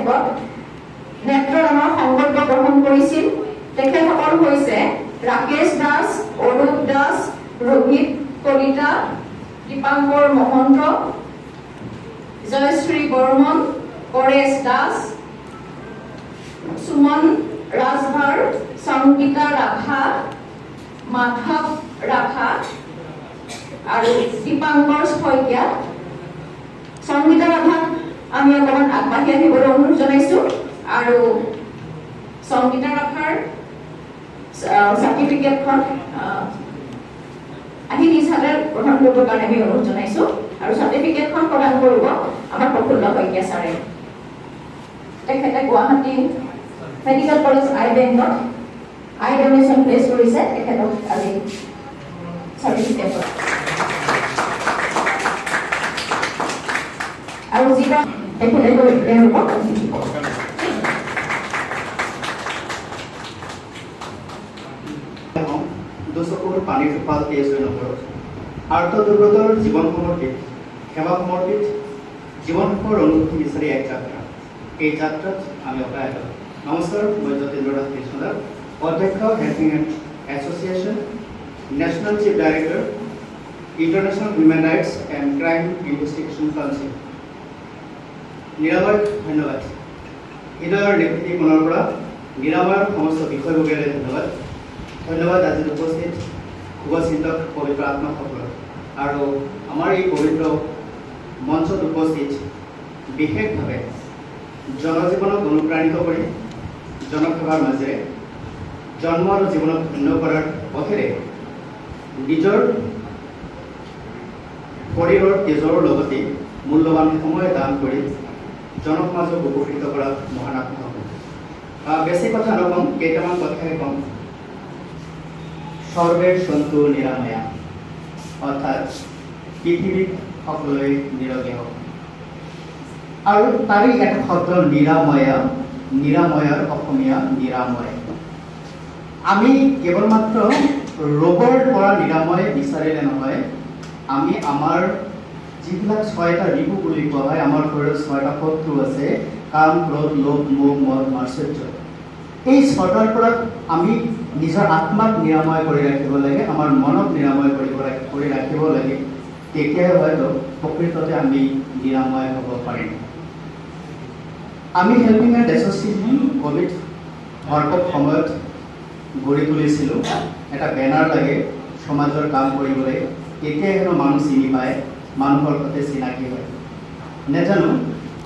শেষত নেত্ৰ নামৰ সংকল্প গ্ৰহণ কৰিছিল। তেখেতসকল হৈছে ৰাকেশ দাস, অৰূপ দাস, ৰোহিত কলিতা, দীপাংকৰ মহন্ত, জয়শ্ৰী বৰ্মন, পৰেশ দাস, সুমন ৰাজভাৰ, সংগীতা ৰাভা, মাধৱ ৰাভা আৰু দীপাংকৰ শইকীয়া। সংগীতা ৰাভাক আমি অকণমান আগবাঢ়ি আহিবলৈ অনুৰোধ জনাইছো আৰু সংগীতা ৰাভাৰ চাৰ্টিফিকেটখন আহি নিজ হাতে প্ৰদান কৰিবৰ কাৰণে আমি অনুৰোধ জনাইছো আৰু চাৰ্টিফিকেটখন প্ৰদান কৰিব আমাৰ প্ৰফুল্ল শইকীয়া ছাৰে। তেখেতে গুৱাহাটী মেডিকেল কলেজ আই বেংকত আই ডনেশ্যন প্লেচ কৰিছে। তেখেতক আজি চাৰ্টিফিকেট আৰু যিটো তেখেতে তেওঁলোকক দুচকুৰ পানী টোপাল তেজ হৈ নপৰক। আৰ্ত দুৰ্গতৰ জীৱন সমৰ্পিত, সেৱা সমৰ্পিত জীৱন সুখৰ অনুভূতি বিচাৰি এক যাত্ৰা। এই যাত্ৰাত আমি অপায় নমস্কাৰ, মই যতীন্দ্ৰ দাস কৃষ্ণদাস, অধ্যক্ষ helping hand association, national chief director, international human rights and crime investigation council. নিৰাময় ধন্যবাদ। হৃদয়ৰ নিকুতি পুনৰ পৰা নিৰাময়ৰ সমস্ত বিষয়ববীয়ালৈ ধন্যবাদ। ধন্যবাদ আজি উপস্থিত শুভচিন্তক পবিত্ৰ আত্মাসকলক আৰু আমাৰ এই পবিত্ৰ মঞ্চত উপস্থিত বিশেষভাৱে জনজীৱনক অনুপ্ৰাণিত কৰি জনসেৱাৰ মাজেৰে জন্ম আৰু জীৱনক ধন্য কৰাৰ পথেৰে নিজৰ শৰীৰৰ তেজৰ লগতে মূল্যৱান সময় দান কৰি জনসমাজক উপকৃত কৰা মহান আত্মাসকল। বেছি কথা নকম, কেইটামান কথাই কম। সৰ্বে সন্তু নিৰাময়া, অৰ্থাৎ পৃথিৱীত সকলোৱে নিৰোগী হওক। আৰু তাৰে এটা শব্দ নিৰাময়া, নিৰাময়ৰ অসমীয়া নিৰাময়। আমি কেৱল মাত্ৰ ৰোগৰ পৰা নিৰাময় বিচাৰিলে নহয়, আমি আমাৰ যিবিলাক 6টা ৰিপু বুলি কোৱা হয়, আমাৰ শৰীৰত 6টা শত্ৰু আছে, কাম, ক্ৰোধ, লোভ, মোহ, মদ, মাৎসৰ্য। এই 6টাৰ পৰা আমি নিজৰ আত্মাক নিৰাময় কৰি ৰাখিব লাগে, আমাৰ মনক নিৰাময় কৰি ৰাখিব লাগে। তেতিয়াহে হয়তো প্ৰকৃততে আমি নিৰাময় হ'ব পাৰিম। আমি হেল্পিং হেণ্ড এছ'চিয়েশ্যন ক'ভিড ভৰপক সময়ত গঢ়ি তুলিছিলোঁ। এটা বেনাৰ লাগে সমাজৰ কাম কৰিবলৈ, তেতিয়াহে হেনো মানুহ চিনি পায়, মানুহৰ সৈতে চিনাকি হয়। নেজানো,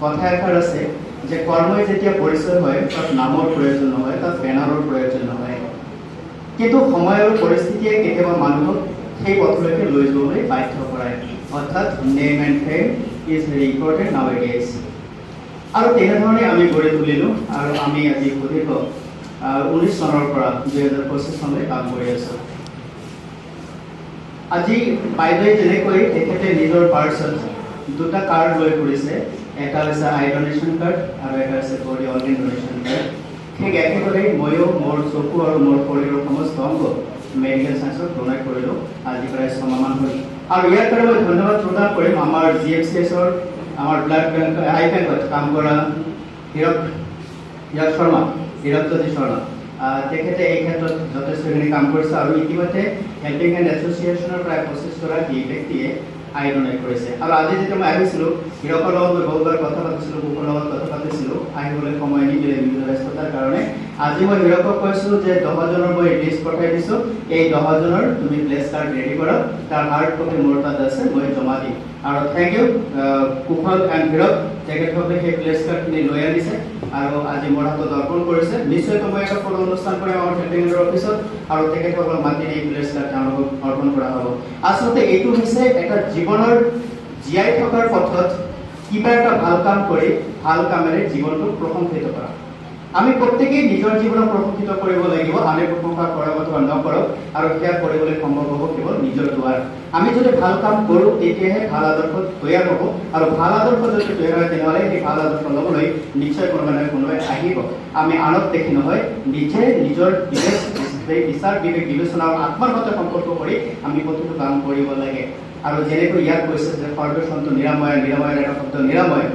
কথা এষাৰ আছে যে কৰ্মই যেতিয়া পৰিচয় হয় তাত নামৰ প্ৰয়োজন নহয়, তাত বেনাৰৰ প্ৰয়োজন নহয়। কিন্তু সময় আৰু পৰিস্থিতিয়ে কেতিয়াবা মানুহক সেই পথলৈকে লৈ যাবলৈ বাধ্য কৰায়। অৰ্থাৎ name and fame is very important নাও এ ডেজ। আৰু তেনেধৰণে আমি গঢ়ি তুলিলোঁ আৰু আমি আজি সুদীৰ্ঘ 19 চনৰ পৰা 2025 চনলৈ কাম কৰি আছোঁ। আজি বাইদেৱে যেনেকৈ তেখেতে নিজৰ পাৰ্চত 2টা কাৰ্ড লৈ ফুৰিছে, এটা হৈছে আই ডনেশ্যন কাৰ্ড আৰু এটা হৈছে বডি অৰ্গেন ডনেশ্যন কাৰ্ড। ঠিক একেদৰে ময়ো মোৰ চকু আৰু মোৰ শৰীৰৰ সমস্ত অংগ মেডিকেল চায়েন্সত ডনেট কৰিলোঁ আজি প্ৰায় 6 মাহমান হ'ল। আৰু ইয়াৰ কাৰণে মই ধন্যবাদ প্ৰদান কৰিম আমাৰ GFCSৰ আমাৰ ব্লাড বেংক আই বেংকত কাম কৰা হীৰক শৰ্মা, হীৰকজ্যোতি শৰ্মা। তেখেতে এই ক্ষেত্ৰত যথেষ্টখিনি কাম কৰিছে আৰু ইতিমধ্যে হেল্পিং হেণ্ড এছ'চিয়েশ্যনৰ প্ৰায় 25গৰাকী ব্যক্তিয়ে আই ডনেট কৰিছে। আৰু আজি যেতিয়া মই আহিছিলোঁ, হীৰকৰ লগত মই বহুবাৰ কথা পাতিছিলোঁ, কুকুৰৰ লগত কথা পাতিছিলোঁ, আহিবলৈ সময় নিদিলে বিভিন্ন ব্যস্ততাৰ কাৰণে। আজি মই হীৰকক কৈছোঁ যে 10জনৰ মই লিষ্ট পঠাই দিছোঁ, এই 10জনৰ তুমি প্লেচ কাৰ্ড ৰেডি কৰা, তাৰ হাৰ্ড কপি মোৰ তাত আছে, মই জমা দিম। আৰু থেংক ইউ কুশল এণ্ড হীৰক, তেখেতসকলে সেই প্লেচ কাৰ্ডখিনি লৈ আনিছে আৰু আজি মোৰ হাতত অৰ্পণ কৰিছে। নিশ্চয়কৈ মই এটা সৰু অনুষ্ঠান কৰিম আমাৰ হেল্পিং হেণ্ডৰ অফিচত আৰু তেখেতসকলক মাতি এই প্লেচ কাৰ্ড তেওঁলোকক অৰ্পণ কৰা হ'ব। আচলতে এইটো হৈছে এটা জীৱনৰ জীয়াই থকাৰ পথত কিবা এটা ভাল কাম কৰি ভাল কামেৰে জীৱনটোক প্ৰশংসিত কৰা। আমি প্ৰত্যেকেই নিজৰ জীৱনক প্ৰশংসিত কৰিব লাগিব, আনে প্ৰশংসা কৰক অথবা নকৰক, আৰু সেয়া কৰিবলৈ সম্ভৱ হ'ব কেৱল নিজৰ দ্বাৰা। আমি যদি ভাল কাম কৰোঁ তেতিয়াহে ভাল আদৰ্শ তৈয়াৰ হ'ব, আৰু ভাল আদৰ্শ যদি তৈয়াৰ হয় তেনেহ'লে সেই ভাল আদৰ্শ ল'বলৈ নিশ্চয় কোনোবাই আহিব। আমি আনক দেখি নহয়, নিজে নিজৰ বিচাৰ বিবেক বিবেচনা আৰু আত্মাৰ সৈতে সম্পৰ্ক কৰি আমি প্ৰতিটো কাম কৰিব লাগে। আৰু যেনেকৈ ইয়াত কৈছে যে সৰ্বে সন্তু নিৰাময়, নিৰাময়ৰ এটা শব্দ নিৰাময়,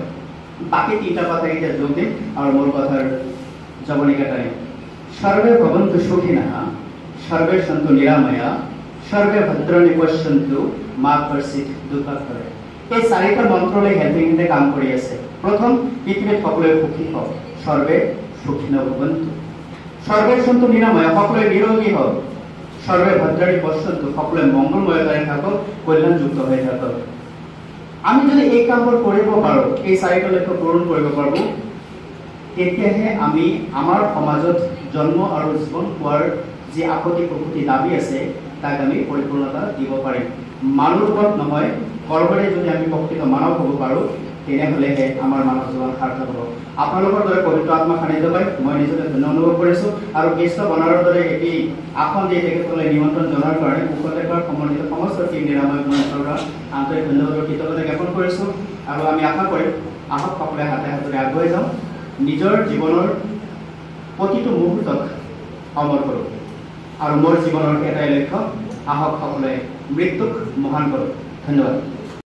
বাকি তিনটা কথা এতিয়া যোগ দিম আৰু মোৰ কথাৰ জবনিকা টাইম সৰ্বে ভবন্তু সুখিনঃ সৰ্বে সন্তু নিৰাময়া সৰ্বে ভদ্ৰাণি পশ্যন্তু মা কৰ্ষিত দুঃখাক্ষৰে এই চাৰিটা মন্ত্ৰলৈ হেল্পিং হেণ্ডে কাম কৰি আছে প্ৰথম পৃথিৱীত সকলোৱে সুখী হওক সৰ্বে সুখিন ভবন্তু সৰ্বে সন্তু নিৰাময়া সকলোৱে নিৰোগী হওক সৰ্বে ভদ্ৰাণি পশ্যন্তু সকলোৱে মংগলময়তাৰে থাকক কল্যাণযুক্ত হৈ থাকক আমি যদি এই কামবোৰ কৰিব পাৰো এই চাৰিটা লক্ষ্য পূৰণ কৰিব পাৰো তেতিয়াহে আমি আমাৰ সমাজত জন্ম আৰু জীৱন পোৱাৰ যি আপত্তি প্ৰকৃতি দাবী আছে তাক আমি পৰিপূৰ্ণতা দিব পাৰিম মানৱ ৰূপত নহয় কৰ্মৰে যদি আমি প্ৰকৃত মানৱ হ'ব পাৰো তেনেহ'লেহে আমাৰ মানৱ জীৱন সাৰ্থক হ'ব আপোনালোকৰ দৰে পবিত্ৰ আত্মা সান্নিধ্য পাই মই নিজকে ধন্য অনুভৱ কৰিছোঁ আৰু কৃষ্ণ বনাৰৰ দৰে এটি আসন দি তেখেতসকলে নিমন্ত্ৰণ জনোৱাৰ কাৰণে উপত্যকাৰ সমন্বিত সমস্ত টীম নিৰাময় মঞ্চৰ আন্তৰিক ধন্যবাদ কৃতজ্ঞতা জ্ঞাপন কৰিছোঁ আৰু আমি আশা কৰিম আহক সকলোৱে হাতে হাতেৰে আগুৱাই যাওঁ নিজৰ জীৱনৰ প্ৰতিটো মুহূৰ্তক অমৰ কৰোঁ আৰু মোৰ জীৱনৰ এটাই লক্ষ্য আহক সকলোৱে মৃত্যুক মহান কৰোঁ ধন্যবাদ